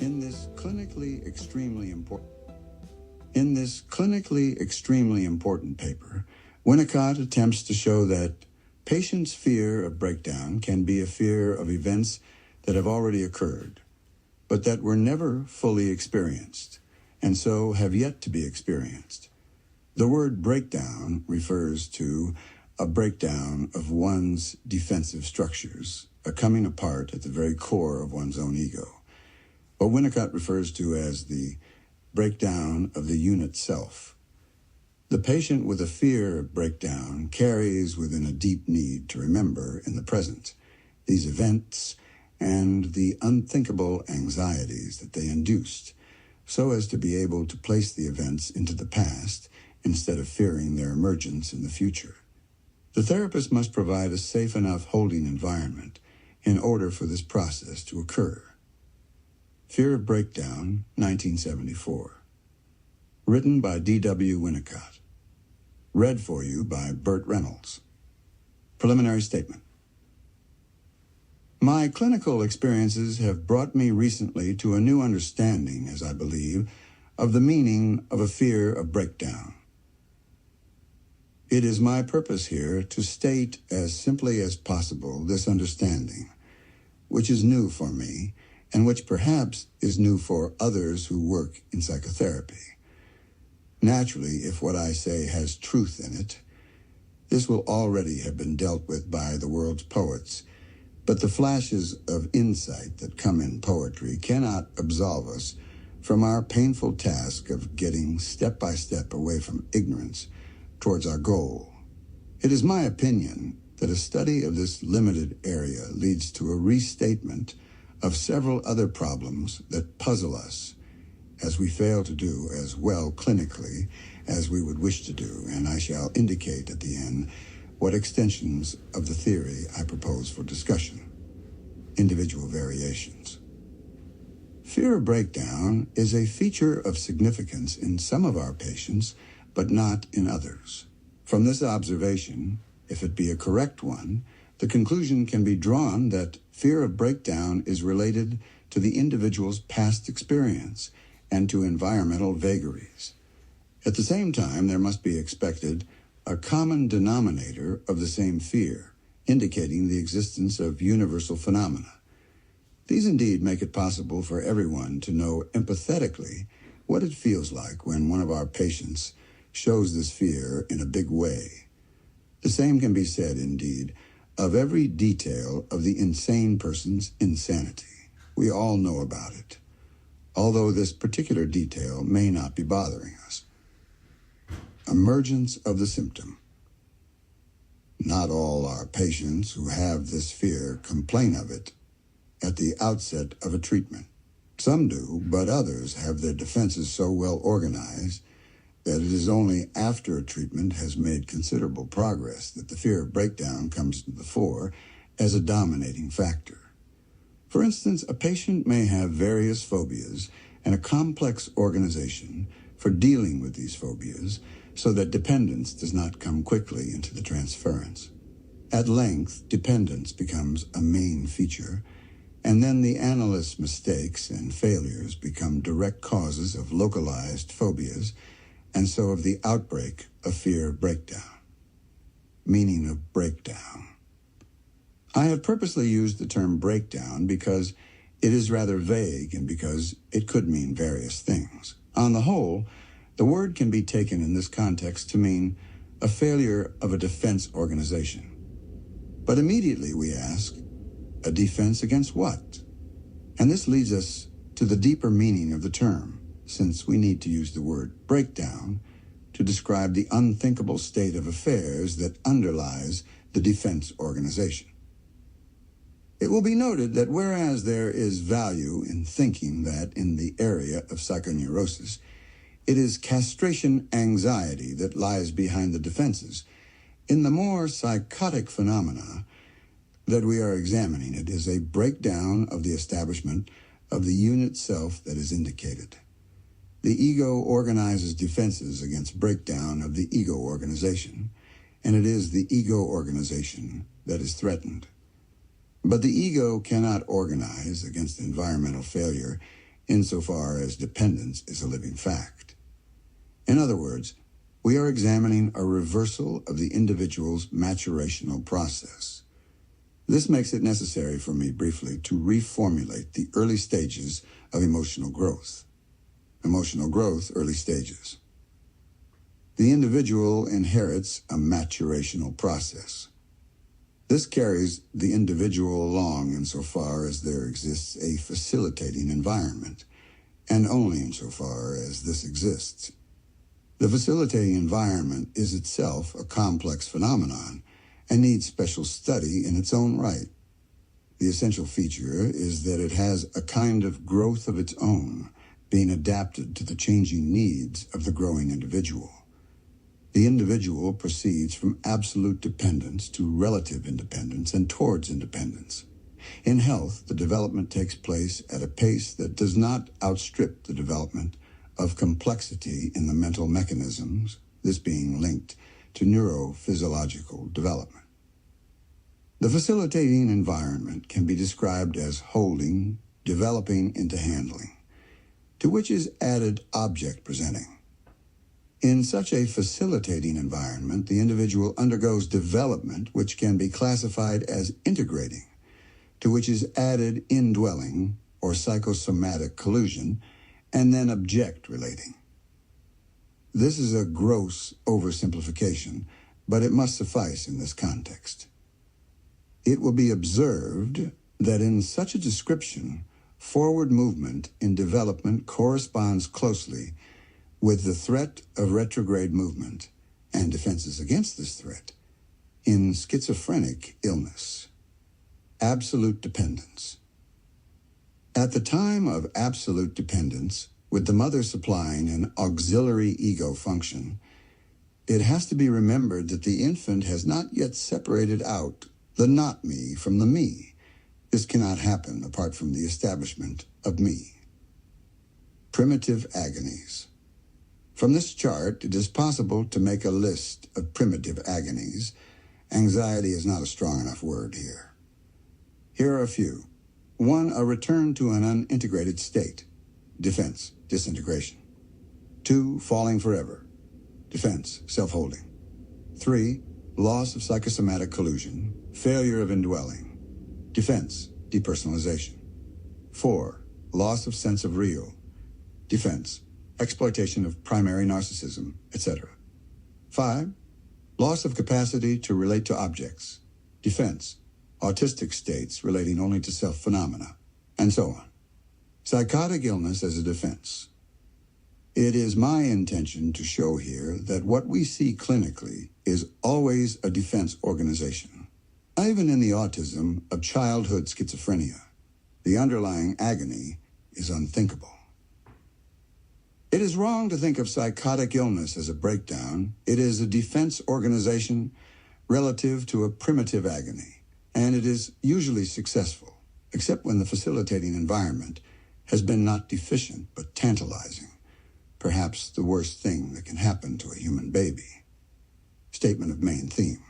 In this clinically extremely important paper, Winnicott attempts to show that patients' fear of breakdown can be a fear of events that have already occurred, but that were never fully experienced, and so have yet to be experienced. The word breakdown refers to a breakdown of one's defensive structures, a coming apart at the very core of one's own ego, what Winnicott refers to as the breakdown of the unit self. The patient with a fear of breakdown carries within a deep need to remember in the present these events and the unthinkable anxieties that they induced, so as to be able to place the events into the past instead of fearing their emergence in the future. The therapist must provide a safe enough holding environment in order for this process to occur. Fear of Breakdown, 1974. Written by D.W. Winnicott. Read for you by Burt Reynolds. Preliminary statement. My clinical experiences have brought me recently to a new understanding, as I believe, of the meaning of a fear of breakdown. It is my purpose here to state as simply as possible this understanding, which is new for me, and which perhaps is new for others who work in psychotherapy. Naturally, if what I say has truth in it, this will already have been dealt with by the world's poets, but the flashes of insight that come in poetry cannot absolve us from our painful task of getting step by step away from ignorance towards our goal. It is my opinion that a study of this limited area leads to a restatement of several other problems that puzzle us, as we fail to do as well clinically as we would wish to do, and I shall indicate at the end what extensions of the theory I propose for discussion. Individual variations. Fear of breakdown is a feature of significance in some of our patients, but not in others. From this observation, if it be a correct one, the conclusion can be drawn that fear of breakdown is related to the individual's past experience and to environmental vagaries. At the same time, there must be expected a common denominator of the same fear, indicating the existence of universal phenomena. These indeed make it possible for everyone to know empathetically what it feels like when one of our patients shows this fear in a big way. The same can be said, indeed, of every detail of the insane person's insanity. We all know about it, although this particular detail may not be bothering us. Emergence of the symptom. Not all our patients who have this fear complain of it at the outset of a treatment. Some do, but others have their defenses so well organized that it is only after a treatment has made considerable progress that the fear of breakdown comes to the fore as a dominating factor. For instance, a patient may have various phobias and a complex organization for dealing with these phobias so that dependence does not come quickly into the transference. At length, dependence becomes a main feature, and then the analyst's mistakes and failures become direct causes of localized phobias, and so of the outbreak of fear of breakdown. Meaning of breakdown. I have purposely used the term breakdown because it is rather vague and because it could mean various things. On the whole, the word can be taken in this context to mean a failure of a defense organization. But immediately we ask, a defense against what? And this leads us to the deeper meaning of the term, since we need to use the word breakdown to describe the unthinkable state of affairs that underlies the defense organization. It will be noted that whereas there is value in thinking that in the area of psychoneurosis, it is castration anxiety that lies behind the defenses, in the more psychotic phenomena that we are examining, it is a breakdown of the establishment of the unit self that is indicated. The ego organizes defenses against breakdown of the ego organization, and it is the ego organization that is threatened. But the ego cannot organize against environmental failure insofar as dependence is a living fact. In other words, we are examining a reversal of the individual's maturational process. This makes it necessary for me briefly to reformulate the early stages of emotional growth. Emotional growth, early stages. The individual inherits a maturational process. This carries the individual along insofar as there exists a facilitating environment, and only insofar as this exists. The facilitating environment is itself a complex phenomenon and needs special study in its own right. The essential feature is that it has a kind of growth of its own, being adapted to the changing needs of the growing individual. The individual proceeds from absolute dependence to relative independence and towards independence. In health, the development takes place at a pace that does not outstrip the development of complexity in the mental mechanisms, this being linked to neurophysiological development. The facilitating environment can be described as holding, developing into handling, to which is added object presenting. In such a facilitating environment, the individual undergoes development which can be classified as integrating, to which is added indwelling or psychosomatic collusion, and then object relating. This is a gross oversimplification, but it must suffice in this context. It will be observed that in such a description, forward movement in development corresponds closely with the threat of retrograde movement and defenses against this threat in schizophrenic illness. Absolute dependence. At the time of absolute dependence, with the mother supplying an auxiliary ego function, it has to be remembered that the infant has not yet separated out the not me from the me. This cannot happen apart from the establishment of me. Primitive agonies. From this chart, it is possible to make a list of primitive agonies. Anxiety is not a strong enough word here. Here are a few. 1, a return to an unintegrated state. Defense, disintegration. 2, falling forever. Defense, self-holding. 3, loss of psychosomatic collusion, failure of indwelling. Defense, depersonalization. 4, loss of sense of real. Defense, exploitation of primary narcissism, etc. 5, loss of capacity to relate to objects. Defense, autistic states relating only to self-phenomena, and so on. Psychotic illness as a defense. It is my intention to show here that what we see clinically is always a defense organization. Even in the autism of childhood schizophrenia, the underlying agony is unthinkable. It is wrong to think of psychotic illness as a breakdown. It is a defense organization relative to a primitive agony, and it is usually successful, except when the facilitating environment has been not deficient but tantalizing, perhaps the worst thing that can happen to a human baby. Statement of main theme.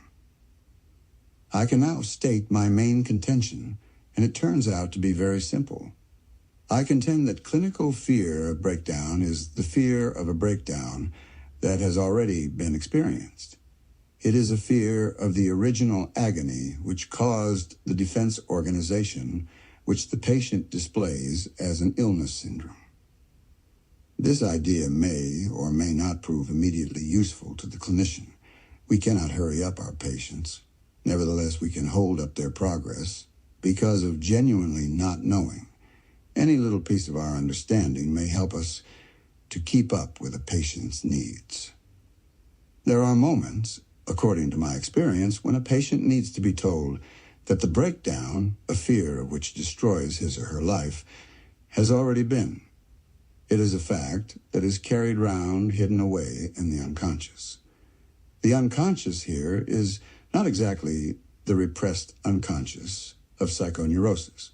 I can now state my main contention, and it turns out to be very simple. I contend that clinical fear of breakdown is the fear of a breakdown that has already been experienced. It is a fear of the original agony which caused the defense organization which the patient displays as an illness syndrome. This idea may or may not prove immediately useful to the clinician. We cannot hurry up our patients. Nevertheless, we can hold up their progress because of genuinely not knowing. Any little piece of our understanding may help us to keep up with a patient's needs. There are moments, according to my experience, when a patient needs to be told that the breakdown, a fear of which destroys his or her life, has already been. It is a fact that is carried round, hidden away in the unconscious. The unconscious here is not exactly the repressed unconscious of psychoneurosis,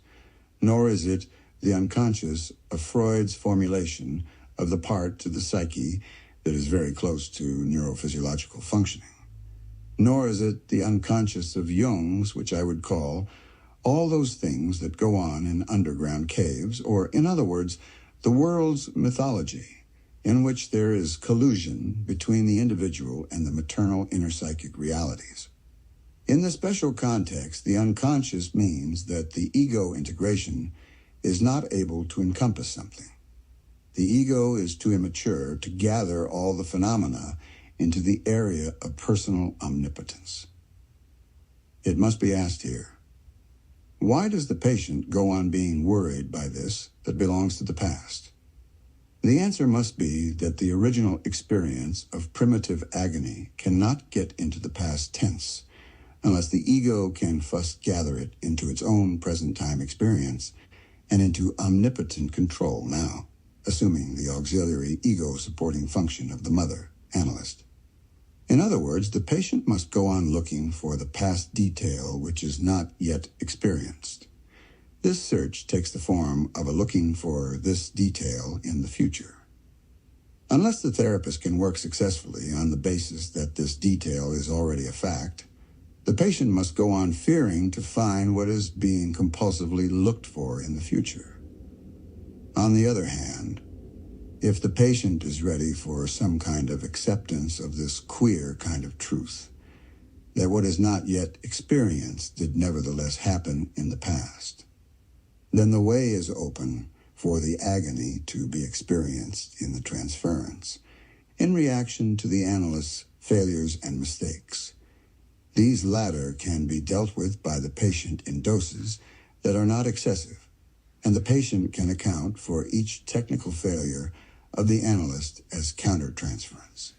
nor is it the unconscious of Freud's formulation of the part of the psyche that is very close to neurophysiological functioning. Nor is it the unconscious of Jung's, which I would call all those things that go on in underground caves, or, in other words, the world's mythology, in which there is collusion between the individual and the maternal interpsychic realities. In this special context, the unconscious means that the ego integration is not able to encompass something. The ego is too immature to gather all the phenomena into the area of personal omnipotence. It must be asked here, why does the patient go on being worried by this that belongs to the past? The answer must be that the original experience of primitive agony cannot get into the past tense unless the ego can first gather it into its own present-time experience and into omnipotent control now, assuming the auxiliary ego-supporting function of the mother, analyst. In other words, the patient must go on looking for the past detail which is not yet experienced. This search takes the form of a looking for this detail in the future. Unless the therapist can work successfully on the basis that this detail is already a fact, the patient must go on fearing to find what is being compulsively looked for in the future. On the other hand, if the patient is ready for some kind of acceptance of this queer kind of truth, that what is not yet experienced did nevertheless happen in the past, then the way is open for the agony to be experienced in the transference, in reaction to the analyst's failures and mistakes. These latter can be dealt with by the patient in doses that are not excessive, and the patient can account for each technical failure of the analyst as countertransference.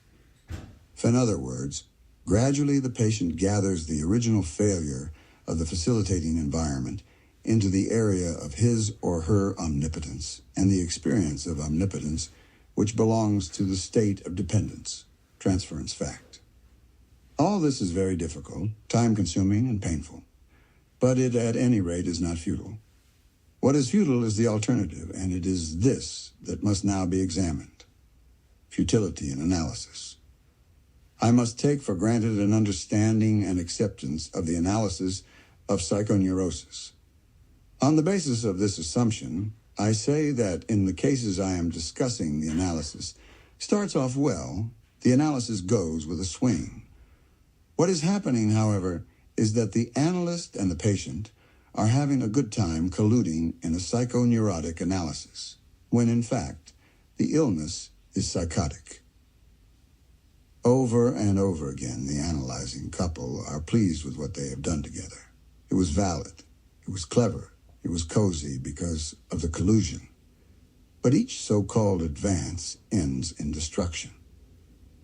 In other words, gradually the patient gathers the original failure of the facilitating environment into the area of his or her omnipotence and the experience of omnipotence which belongs to the state of dependence, transference fact. All this is very difficult, time-consuming, and painful, but it at any rate is not futile. What is futile is the alternative, and it is this that must now be examined: futility in analysis. I must take for granted an understanding and acceptance of the analysis of psychoneurosis. On the basis of this assumption, I say that in the cases I am discussing, the analysis starts off well, the analysis goes with a swing. What is happening, however, is that the analyst and the patient are having a good time colluding in a psychoneurotic analysis, when in fact, the illness is psychotic. Over and over again, the analyzing couple are pleased with what they have done together. It was valid, it was clever, it was cozy because of the collusion. But each so-called advance ends in destruction.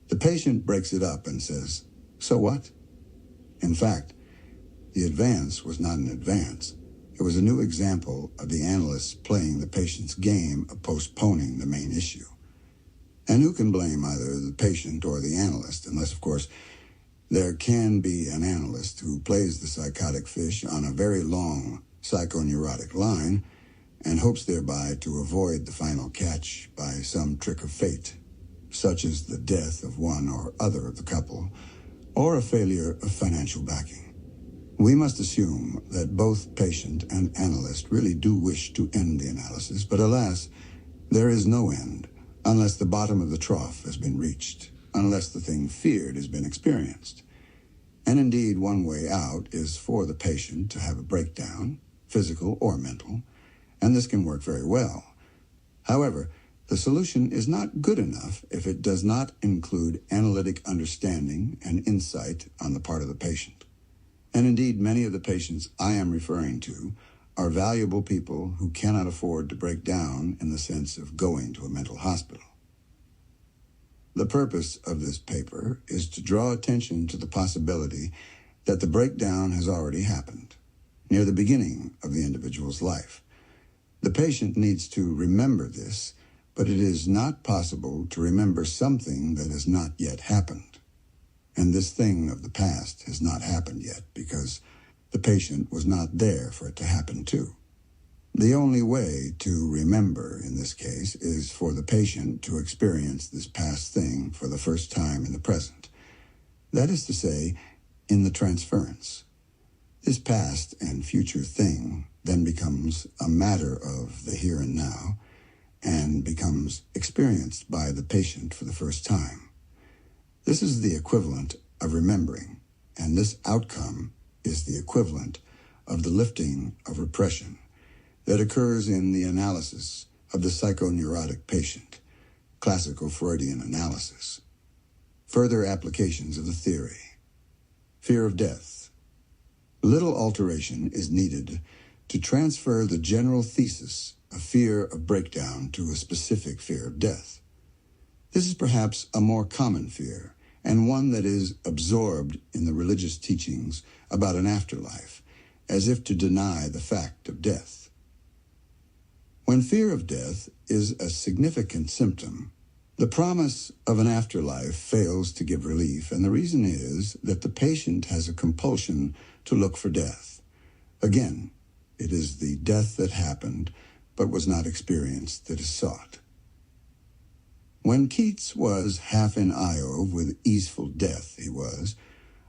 The patient breaks it up and says, so what? In fact, the advance was not an advance. It was a new example of the analyst playing the patient's game of postponing the main issue. And who can blame either the patient or the analyst, unless, of course, there can be an analyst who plays the psychotic fish on a very long psychoneurotic line and hopes thereby to avoid the final catch by some trick of fate, such as the death of one or other of the couple, or a failure of financial backing. We must assume that both patient and analyst really do wish to end the analysis, but alas, there is no end unless the bottom of the trough has been reached, unless the thing feared has been experienced. And indeed, one way out is for the patient to have a breakdown, physical or mental, and this can work very well. However, the solution is not good enough if it does not include analytic understanding and insight on the part of the patient. And indeed, many of the patients I am referring to are valuable people who cannot afford to break down in the sense of going to a mental hospital. The purpose of this paper is to draw attention to the possibility that the breakdown has already happened, near the beginning of the individual's life. The patient needs to remember this, but it is not possible to remember something that has not yet happened. And this thing of the past has not happened yet because the patient was not there for it to happen too. The only way to remember in this case is for the patient to experience this past thing for the first time in the present. That is to say, in the transference. This past and future thing then becomes a matter of the here and now, and becomes experienced by the patient for the first time. This is the equivalent of remembering, and this outcome is the equivalent of the lifting of repression that occurs in the analysis of the psychoneurotic patient, classical Freudian analysis. Further applications of the theory. Fear of death. Little alteration is needed to transfer the general thesis of fear of breakdown to a specific fear of death. This is perhaps a more common fear, and one that is absorbed in the religious teachings about an afterlife, as if to deny the fact of death. When fear of death is a significant symptom, the promise of an afterlife fails to give relief, and the reason is that the patient has a compulsion to look for death. Again, it is the death that happened but was not experienced that is sought. When Keats was half in Io with easeful death, he was,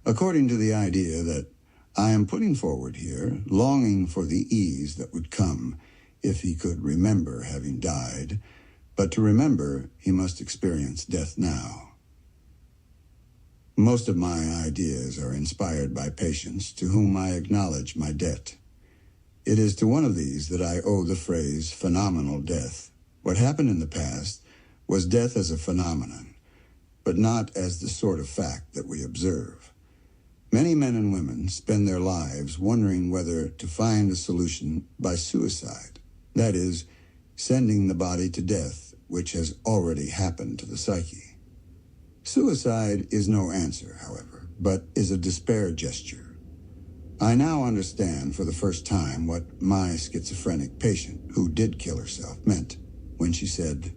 according to the idea that I am putting forward here, longing for the ease that would come if he could remember having died, but to remember he must experience death now. Most of my ideas are inspired by patients to whom I acknowledge my debt. It is to one of these that I owe the phrase phenomenal death. What happened in the past was death as a phenomenon, but not as the sort of fact that we observe. Many men and women spend their lives wondering whether to find a solution by suicide, that is, sending the body to death, which has already happened to the psyche. Suicide is no answer, however, but is a despair gesture. I now understand for the first time what my schizophrenic patient, who did kill herself, meant when she said,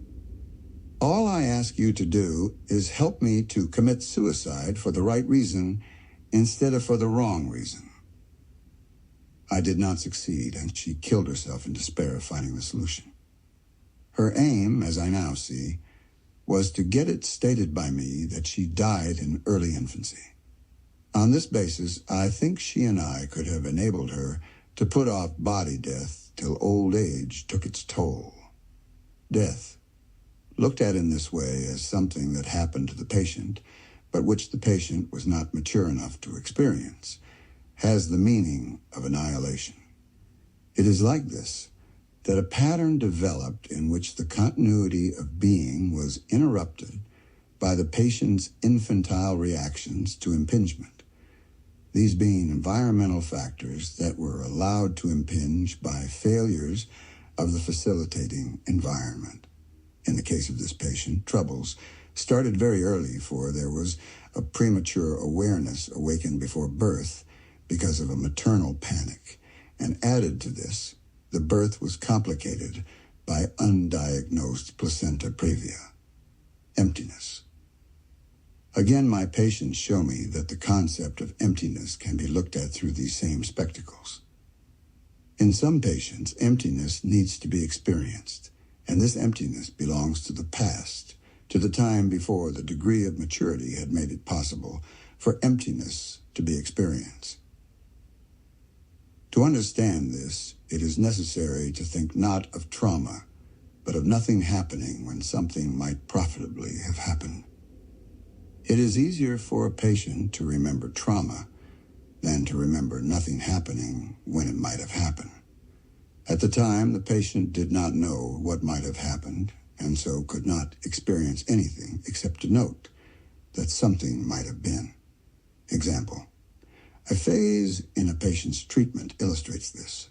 "All I ask you to do is help me to commit suicide for the right reason instead of for the wrong reason." I did not succeed, and she killed herself in despair of finding the solution. Her aim, as I now see, was to get it stated by me that she died in early infancy. On this basis, I think she and I could have enabled her to put off body death till old age took its toll. Death, looked at in this way as something that happened to the patient, but which the patient was not mature enough to experience, has the meaning of annihilation. It is like this, that a pattern developed in which the continuity of being was interrupted by the patient's infantile reactions to impingement, these being environmental factors that were allowed to impinge by failures of the facilitating environment. In the case of this patient, troubles started very early, for there was a premature awareness awakened before birth because of a maternal panic, and added to this, the birth was complicated by undiagnosed placenta previa. Emptiness. Again, my patients show me that the concept of emptiness can be looked at through these same spectacles. In some patients, emptiness needs to be experienced, and this emptiness belongs to the past, to the time before the degree of maturity had made it possible for emptiness to be experienced. To understand this, it is necessary to think not of trauma, but of nothing happening when something might profitably have happened. It is easier for a patient to remember trauma than to remember nothing happening when it might have happened. At the time, the patient did not know what might have happened, and so could not experience anything except to note that something might have been. Example. A phase in a patient's treatment illustrates this.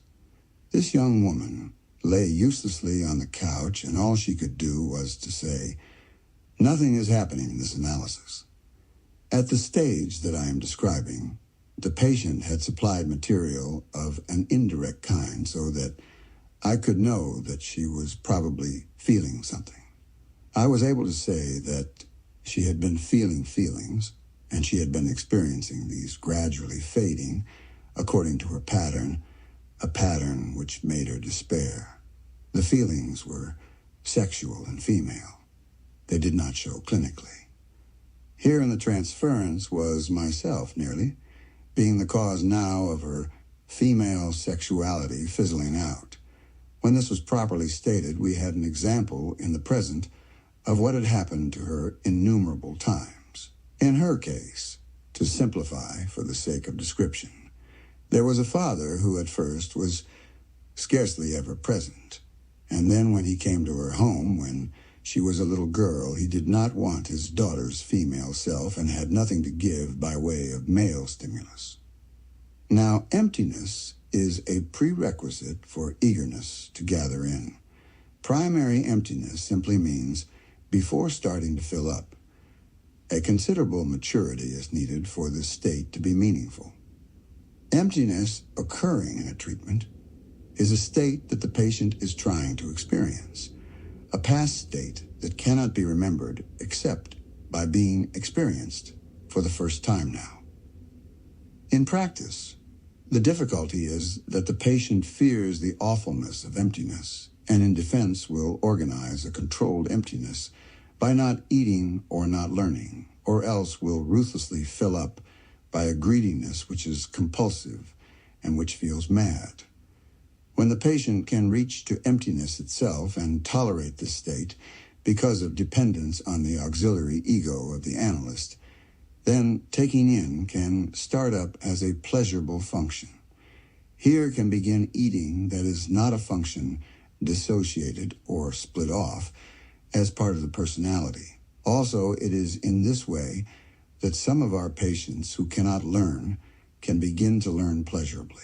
This young woman lay uselessly on the couch, and all she could do was to say, "Nothing is happening in this analysis." At the stage that I am describing, the patient had supplied material of an indirect kind so that I could know that she was probably feeling something. I was able to say that she had been feeling feelings, and she had been experiencing these gradually fading according to her pattern, a pattern which made her despair. The feelings were sexual and female. They did not show clinically. Here in the transference was myself, nearly, being the cause now of her female sexuality fizzling out. When this was properly stated, we had an example in the present of what had happened to her innumerable times. In her case, to simplify for the sake of description, there was a father who at first was scarcely ever present, and then when he came to her home when she was a little girl, he did not want his daughter's female self and had nothing to give by way of male stimulus. Now, emptiness is a prerequisite for eagerness to gather in. Primary emptiness simply means before starting to fill up. A considerable maturity is needed for this state to be meaningful. Emptiness occurring in a treatment is a state that the patient is trying to experience, a past state that cannot be remembered except by being experienced for the first time now. In practice, the difficulty is that the patient fears the awfulness of emptiness and in defense will organize a controlled emptiness by not eating or not learning, or else will ruthlessly fill up by a greediness which is compulsive and which feels mad. When the patient can reach to emptiness itself and tolerate this state because of dependence on the auxiliary ego of the analyst, then taking in can start up as a pleasurable function. Here can begin eating that is not a function dissociated or split off as part of the personality. Also, it is in this way that some of our patients who cannot learn can begin to learn pleasurably.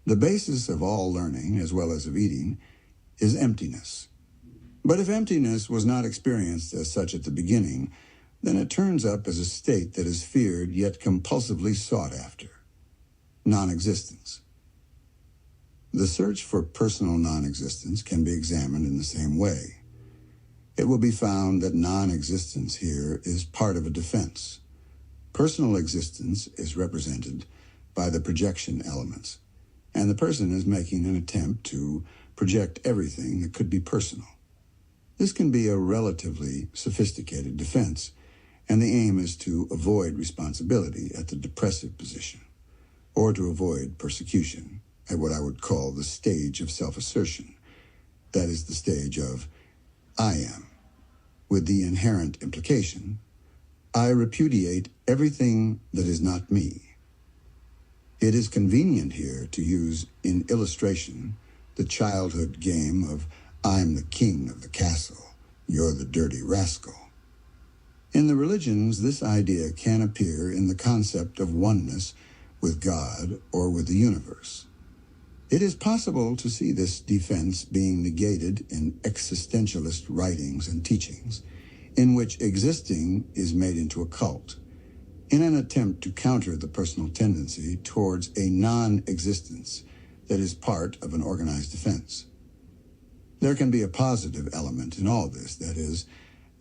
The basis of all learning, as well as of eating, is emptiness. But if emptiness was not experienced as such at the beginning, then it turns up as a state that is feared yet compulsively sought after: non-existence. The search for personal non-existence can be examined in the same way. It will be found that non-existence here is part of a defense. Personal existence is represented by the projection elements, and the person is making an attempt to project everything that could be personal. This can be a relatively sophisticated defense, and the aim is to avoid responsibility at the depressive position, or to avoid persecution at what I would call the stage of self-assertion. That is the stage of I am, with the inherent implication, I repudiate everything that is not me. It is convenient here to use in illustration the childhood game of I'm the king of the castle, you're the dirty rascal. In the religions, this idea can appear in the concept of oneness with God or with the universe. It is possible to see this defense being negated in existentialist writings and teachings, in which existing is made into a cult, in an attempt to counter the personal tendency towards a non-existence that is part of an organized defense. There can be a positive element in all this, that is,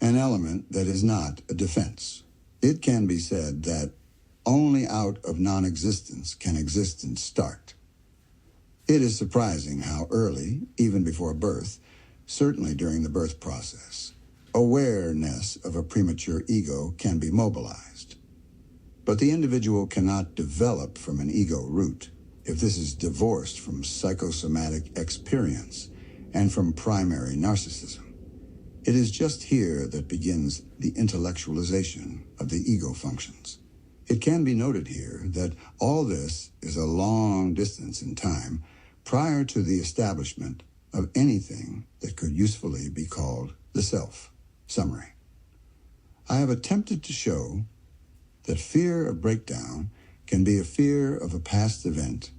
an element that is not a defense. It can be said that only out of non-existence can existence start. It is surprising how early, even before birth, certainly during the birth process, awareness of a premature ego can be mobilized. But the individual cannot develop from an ego root if this is divorced from psychosomatic experience and from primary narcissism. It is just here that begins the intellectualization of the ego functions. It can be noted here that all this is a long distance in time prior to the establishment of anything that could usefully be called the self. Summary. I have attempted to show that fear of breakdown can be a fear of a past event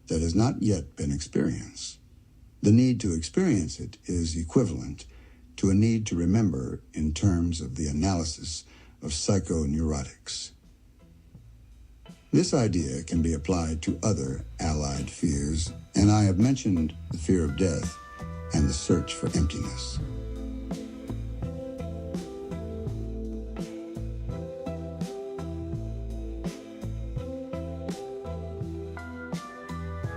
that has not yet been experienced. The need to experience it is equivalent to a need to remember in terms of the analysis of psychoneurotics. This idea can be applied to other allied fears, and I have mentioned the fear of death and the search for emptiness.